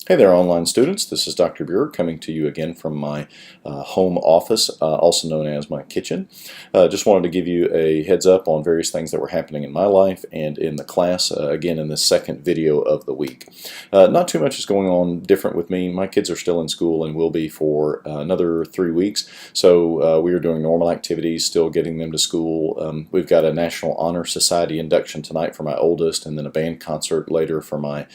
Hey there, online students. This is Dr. Buer coming to you again from my home office, also known as my kitchen. Just wanted to give you a heads up on various things that were happening in my life and in the class, again in this second video of the week. Not too much is going on different with me. My kids are still in school and will be for another 3 weeks, so we are doing normal activities, still getting them to school. We've got a National Honor Society induction tonight for my oldest, and then a band concert later for my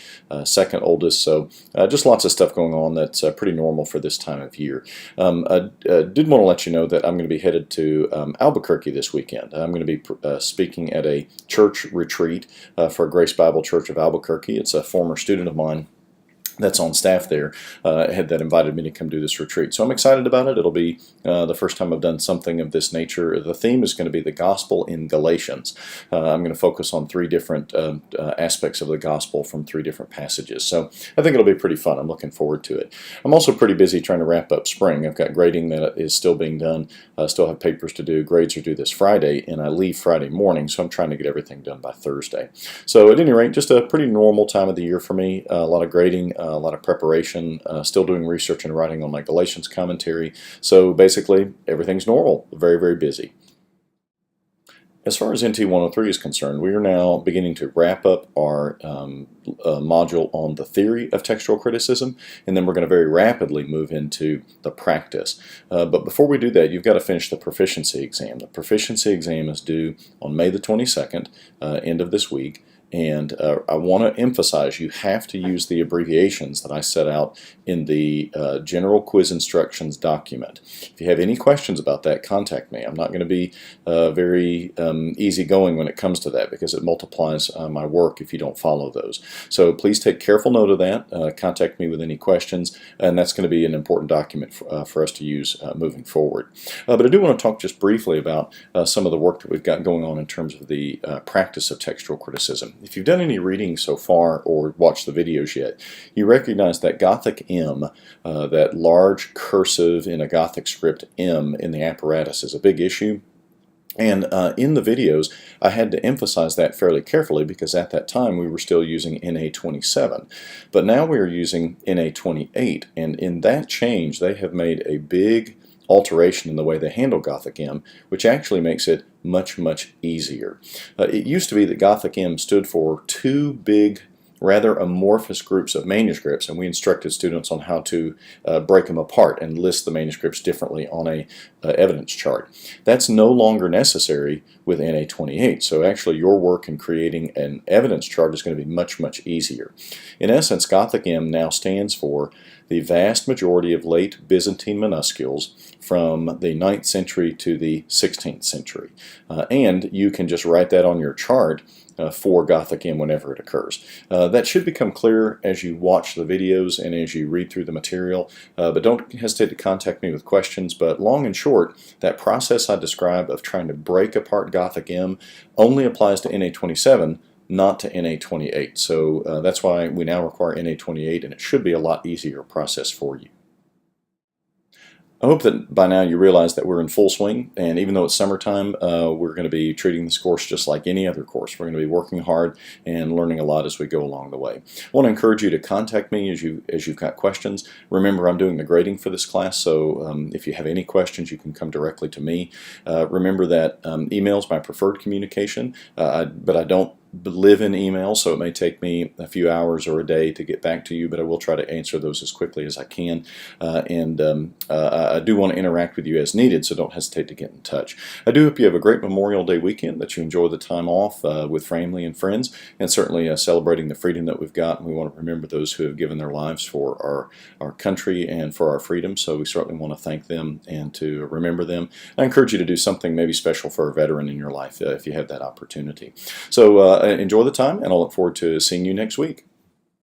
second oldest, so just lots of stuff going on that's pretty normal for this time of year. I did want to let you know that I'm going to be headed to Albuquerque this weekend. I'm going to be speaking at a church retreat for Grace Bible Church of Albuquerque. It's a former student of mine that's on staff there that invited me to come do this retreat. So I'm excited about it. It'll be the first time I've done something of this nature. The theme is going to be the gospel in Galatians. I'm going to focus on 3 different aspects of the gospel from 3 different passages. So I think it'll be pretty fun. I'm looking forward to it. I'm also pretty busy trying to wrap up spring. I've got grading that is still being done. I still have papers to do. Grades are due this Friday, and I leave Friday morning, so I'm trying to get everything done by Thursday. So at any rate, just a pretty normal time of the year for me. A lot of grading, a lot of preparation, still doing research and writing on my Galatians commentary. So basically, everything's normal, very, very busy. As far as NT103 is concerned, we are now beginning to wrap up our module on the theory of textual criticism, and then we're going to very rapidly move into the practice. But before we do that, you've got to finish the proficiency exam. The proficiency exam is due on May the 22nd, end of this week. And I want to emphasize you have to use the abbreviations that I set out in the general quiz instructions document. If you have any questions about that, contact me. I'm not going to be very easygoing when it comes to that because it multiplies my work if you don't follow those. So please take careful note of that. Contact me with any questions, and that's going to be an important document for us to use moving forward. But I do want to talk just briefly about some of the work that we've got going on in terms of the practice of textual criticism. If you've done any reading so far or watched the videos yet, you recognize that Gothic M, that large cursive in a Gothic script M in the apparatus, is a big issue. And in the videos, I had to emphasize that fairly carefully because at that time we were still using NA27. But now we are using NA28, and in that change they have made a big alteration in the way they handle Gothic M, which actually makes it much, much easier. It used to be that Gothic M stood for 2 big, rather amorphous groups of manuscripts, and we instructed students on how to break them apart and list the manuscripts differently on a evidence chart. That's no longer necessary with NA28, so actually your work in creating an evidence chart is going to be much, much easier. In essence, Gothic M now stands for the vast majority of late Byzantine minuscules from the 9th century to the 16th century. And you can just write that on your chart for Gothic M whenever it occurs. That should become clear as you watch the videos and as you read through the material, but don't hesitate to contact me with questions. But long and short, that process I described of trying to break apart Gothic M only applies to NA27, not to NA28. So that's why we now require NA28, and it should be a lot easier process for you. I hope that by now you realize that we're in full swing, and even though it's summertime, we're going to be treating this course just like any other course. We're going to be working hard and learning a lot as we go along the way. I want to encourage you to contact me as you've got questions. Remember, I'm doing the grading for this class, so if you have any questions, you can come directly to me. Remember that email is my preferred communication, but I don't live in email, so it may take me a few hours or a day to get back to you, but I will try to answer those as quickly as I can. I do want to interact with you as needed, so don't hesitate to get in touch. I do hope you have a great Memorial Day weekend, that you enjoy the time off with family and friends, and certainly celebrating the freedom that we've got. And we want to remember those who have given their lives for our country and for our freedom, so we certainly want to thank them and to remember them. I encourage you to do something maybe special for a veteran in your life if you have that opportunity. So enjoy the time, and I'll look forward to seeing you next week.